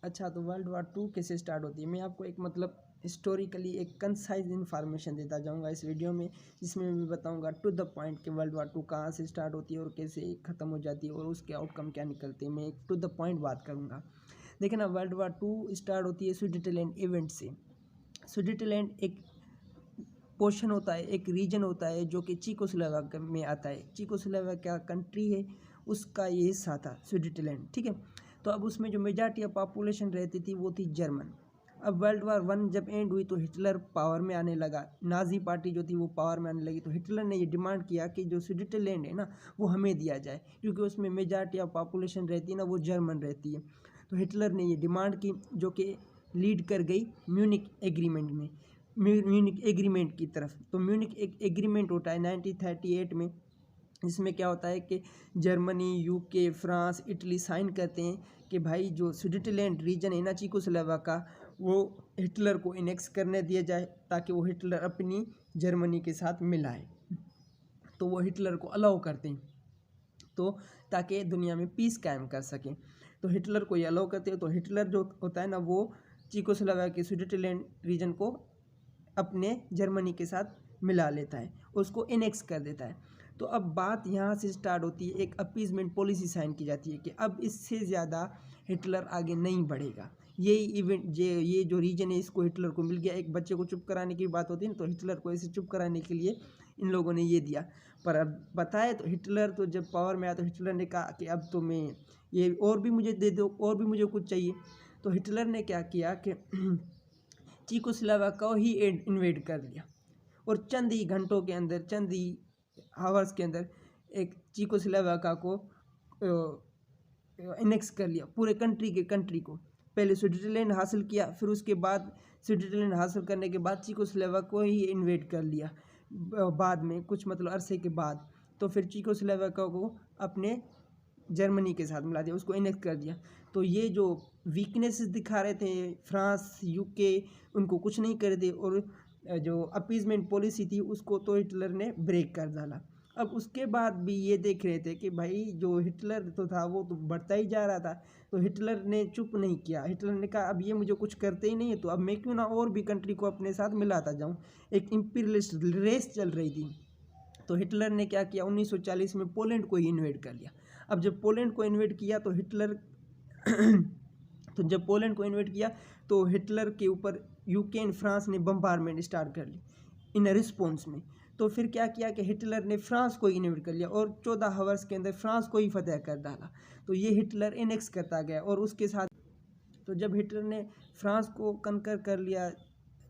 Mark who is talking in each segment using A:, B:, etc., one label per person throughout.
A: अच्छा, तो world War to कैसे स्टार्ट होती है, मैं आपको एक मतलब हिस्टोरिकली एक कंसाइज इन्फॉर्मेशन देता जाऊंगा इस वीडियो में, जिसमें मैं बताऊंगा टू द पॉइंट कि वर्ल्ड वार टू कहाँ से स्टार्ट होती है और कैसे ख़त्म हो जाती है और उसके आउटकम क्या निकलते हैं। मैं एक टू द पॉइंट बात करूँगा। देखिए ना, वर्ल्ड वार टू स्टार्ट होती है स्विट्ज़रलैंड इवेंट से। स्विट्ज़रलैंड एक पोर्शन होता है, एक रीजन होता है जो कि चेकोस्लोवाकिया में आता है। चेकोस्लोवाकिया कंट्री है, उसका ये हिस्सा था स्विट्ज़रलैंड, ठीक है। तो अब उसमें जो मेजॉरिटी ऑफ पॉपुलेशन रहती थी वो थी जर्मन। अब वर्ल्ड वार वन जब एंड हुई तो हिटलर पावर में आने लगा, नाजी पार्टी जो थी वो पावर में आने लगी। तो हिटलर ने ये डिमांड किया कि जो स्विट्ज़रलैंड है ना वो हमें दिया जाए, क्योंकि उसमें मेजॉरिटी ऑफ पॉपुलेशन रहती है ना वो जर्मन रहती है। तो हिटलर ने ये डिमांड की, जो कि लीड कर गई म्यूनिक एग्रीमेंट में, म्यूनिक एग्रीमेंट की तरफ। तो म्यूनिक एक एग्रीमेंट होता है 1938 में। इसमें क्या होता है कि Germany, UK, France, Italy sign करते हैं कि भाई जो स्विट्ज़रलैंड रीजन है ना चेकोस्लोवाकिया का, वो हिटलर को इनेक्स करने दिया जाए ताकि वो हिटलर अपनी जर्मनी के साथ मिलाए। तो वो हिटलर को अलाउ करते हैं, तो ताकि दुनिया में पीस कायम कर सकें। तो हिटलर को ये अलाउ करते हैं। तो हिटलर जो होता है ना वो चेकोस्लोवाकिया के स्विट्ज़रलैंड रीजन को अपने जर्मनी के साथ मिला लेता है, उसको इनेक्स कर देता है। तो अब बात यहाँ से स्टार्ट होती है, एक अपीजमेंट पॉलिसी साइन की जाती है कि अब इससे ज़्यादा हिटलर आगे नहीं बढ़ेगा। यही इवेंट ये जो रीजन है इसको हिटलर को मिल गया। एक बच्चे को चुप कराने की बात होती है ना, तो हिटलर को ऐसे चुप कराने के लिए इन लोगों ने ये दिया। पर अब बताए तो हिटलर तो जब पावर में आया तो हिटलर ने कहा कि अब तो मैं ये और भी मुझे दे दो, और भी मुझे कुछ चाहिए। तो हिटलर ने क्या किया कि चेकोस्लोवाकिया को ही इन्वेड कर लिया और चंद ही घंटों के अंदर, चंद ही हावर्स के अंदर एक चेकोस्लोवाकिया को इनेक्स कर लिया, पूरे कंट्री को। पहले स्विट्ज़रलैंड हासिल किया, फिर उसके बाद स्विट्ज़रलैंड हासिल करने के बाद चेकोस्लोवाकिया को ही इन्वेड कर लिया बाद में, कुछ मतलब अरसे के बाद। तो फिर चेकोस्लोवाकिया को अपने जर्मनी के साथ मिला दिया, उसको इनेक्स कर दिया। तो ये जो वीकनेसेस दिखा रहे थे फ्रांस, यूके, उनको कुछ नहीं कर दे, और जो अपीजमेंट पॉलिसी थी उसको तो हिटलर ने ब्रेक कर डाला। अब उसके बाद भी ये देख रहे थे कि भाई जो हिटलर तो था वो तो बढ़ता ही जा रहा था, तो हिटलर ने चुप नहीं किया। हिटलर ने कहा अब ये मुझे कुछ करते ही नहीं है, तो अब मैं क्यों ना और भी कंट्री को अपने साथ मिलाता जाऊँ। एक इम्पीरियलिस्ट रेस चल रही थी। तो हिटलर ने क्या किया, 1940 में पोलैंड को ही इन्वेड कर लिया। अब जब पोलैंड को इन्वेड किया तो हिटलर तो जब पोलैंड को इन्वेड किया तो हिटलर के ऊपर यूके एंड फ्रांस ने बम्बारमेंट स्टार्ट कर ली इन रिस्पॉन्स में। तो फिर क्या किया कि हिटलर ने फ्रांस को इन्वेड कर लिया और 14 हावर्स के अंदर फ्रांस को ही फतेह कर डाला। तो ये हिटलर इनेक्स करता गया और उसके साथ, तो जब हिटलर ने फ्रांस को कनकर कर लिया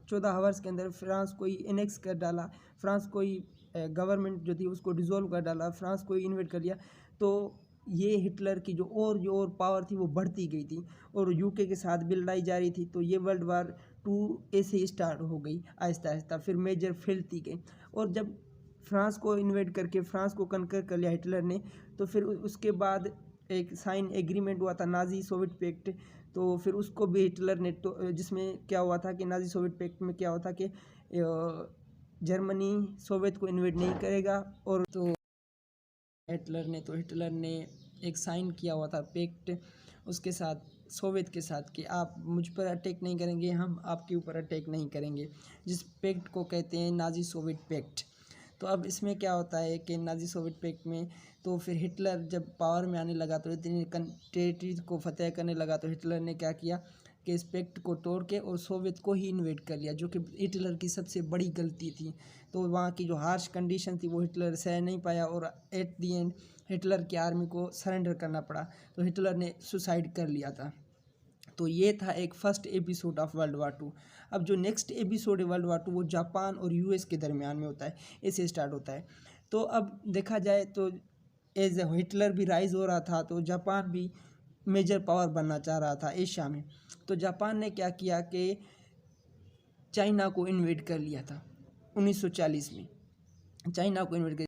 A: 14 हावर्स के अंदर, फ्रांस को ही इनेक्स कर डाला, फ्रांस को ही गवर्नमेंट जो थी उसको डिसॉल्व कर डाला, फ्रांस को ही इन्वेट कर लिया। तो ये हिटलर की जो और पावर थी वो बढ़ती गई थी और यूके के साथ भी लड़ाई जारी थी। तो ये वर्ल्ड वार टू ऐसे ही स्टार्ट हो गई आहिस्ता आहिस्ता, फिर मेजर फैलती गई। और जब फ्रांस को इन्वेट करके फ्रांस को कनकर कर लिया हिटलर ने, तो फिर उसके बाद एक साइन एग्रीमेंट हुआ था नाजी सोवियत पैक्ट। तो फिर उसको भी हिटलर ने, तो जिसमें क्या हुआ था कि नाजी सोवियत पैक्ट में क्या हुआ था कि जर्मनी सोवियत को इन्वेट नहीं करेगा। और तो हिटलर ने एक साइन किया हुआ था पैक्ट उसके साथ, सोवियत के साथ, कि आप मुझ पर अटैक नहीं करेंगे, हम आपके ऊपर अटैक नहीं करेंगे, जिस पैक्ट को कहते हैं नाजी सोवियत पैक्ट। तो अब इसमें क्या होता है कि नाजी सोवियत पैक्ट में तो फिर हिटलर जब पावर में आने लगा तो इतनी टेरिटरीज को फतेह करने लगा, तो हिटलर ने क्या किया कि इस पैक्ट को तोड़ के और सोवियत को ही इन्वेट कर लिया, जो कि हिटलर की सबसे बड़ी गलती थी। तो वहाँ की जो हार्श कंडीशन थी वो हिटलर सह नहीं पाया और एट दी एंड हिटलर की आर्मी को सरेंडर करना पड़ा। तो हिटलर ने सुसाइड कर लिया था। तो ये था एक first episode of World War Two. अब जो नेक्स्ट एपिसोड है वर्ल्ड वार टू वो जापान और यूएस के दरमियान में होता है, ऐसे स्टार्ट होता है। तो अब देखा जाए तो एज हिटलर भी राइज हो रहा था, तो जापान भी मेजर पावर बनना चाह रहा था एशिया में। तो जापान ने क्या किया कि चाइना को इन्वेड कर लिया था 1940 में, चाइना को इन्वेड कर।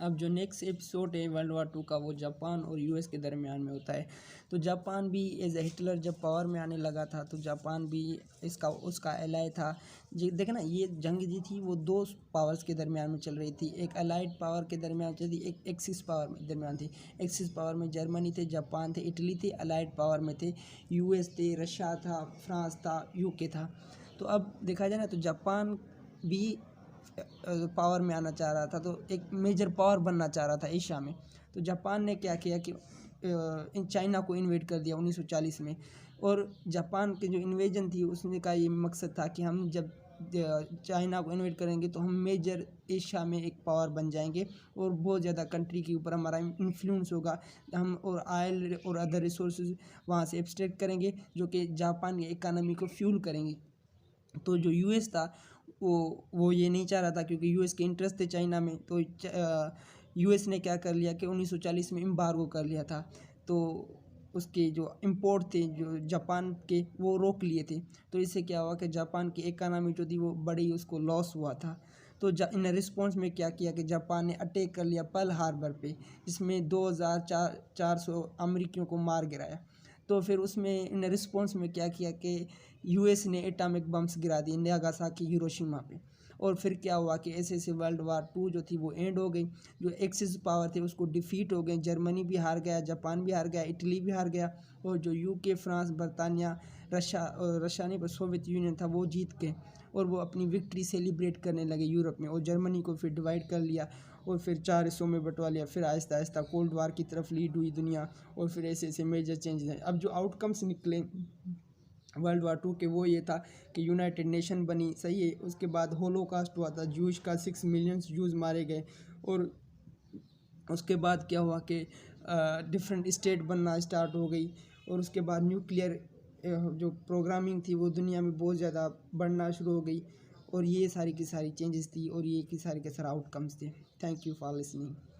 A: अब जो नेक्स्ट एपिसोड है वर्ल्ड वार 2 का वो जापान और यूएस के दरमियान में होता है। तो जापान भी एज हिटलर जब पावर में आने लगा था तो जापान भी उसका एलाय था। जी देखे ना, ये जंग जी थी वो दो पावर्स के दरमियान में चल रही थी, एक अलाइड पावर के दरमियान चल रही थी, एक एक्सिस पावर में दरमियान थी। एक्सिस पावर में जर्मनी थे, जापान थे, इटली थे। अलाइड पावर में थे यूएस थे, रशिया था, फ्रांस था, यूके था। तो अब देखा जाए ना तो जापान भी पावर में आना चाह रहा था, तो एक मेजर पावर बनना चाह रहा था एशिया में। तो जापान ने क्या किया कि इन चाइना को इन्वेड कर दिया 1940 में। और जापान के जो इन्वेजन थी उसने का ये मकसद था कि हम जब चाइना को इन्वेड करेंगे तो हम मेजर एशिया में एक पावर बन जाएंगे और बहुत ज़्यादा कंट्री के ऊपर हमारा इन्फ्लुएंस होगा। हम और ऑयल और अदर रिसोर्सेज वहाँ से एक्सट्रैक्ट करेंगे जो कि जापान की इकानमी को फ्यूल करेंगी। तो जो यूएस था वो ये नहीं चाह रहा था, क्योंकि यूएस के इंटरेस्ट थे चाइना में। तो यूएस ने क्या कर लिया कि 1940 में एम्बार्गो कर लिया था। तो उसके जो इंपोर्ट थे जो जापान के वो रोक लिए थे। तो इससे क्या हुआ कि जापान की इकानमी जो थी वो बड़ी उसको लॉस हुआ था। तो इन रिस्पॉन्स में क्या किया कि जापान ने अटैक कर लिया पर्ल हार्बर पे, जिसमें 2400 अमेरिकियों को मार गिराया। तो फिर उसमें इन रिस्पॉन्स में क्या किया कि यूएस ने एटॉमिक बम्स गिरा दिए नागासाकी हिरोशिमा पे। और फिर क्या हुआ कि ऐसे ऐसे वर्ल्ड वार 2 जो थी वो एंड हो गई। जो एक्सिस पावर थे उसको डिफीट हो गए, जर्मनी भी हार गया, जापान भी हार गया, इटली भी हार गया। और जो यूके, फ्रांस, बरतानिया, रशिया नहीं पर सोवियत यूनियन था वो जीत गए और वो अपनी विक्ट्री सेलिब्रेट करने लगे यूरोप में। और जर्मनी को फिर डिवाइड कर लिया और फिर 4 हिस्सों में बंटवा लिया। फिर आहिस्ता आहिस्ता कोल्ड वार की तरफ लीड हुई दुनिया। और फिर ऐसे ऐसे मेजर चेंजेस हैं। अब जो आउटकम्स निकले वर्ल्ड वार 2 के वो ये था कि यूनाइटेड नेशन बनी, सही है। उसके बाद होलोकास्ट हुआ था, जूश का 6 मिलियन जूस मारे गए। और उसके बाद क्या हुआ कि डिफरेंट स्टेट बनना स्टार्ट हो गई। और उसके बाद न्यूक्लियर जो प्रोग्रामिंग थी वो दुनिया में बहुत ज़्यादा बढ़ना शुरू हो गई। और ये सारी की सारी चेंजेस थी और ये की सारे के सारे आउटकम्स थे। Thank you for listening.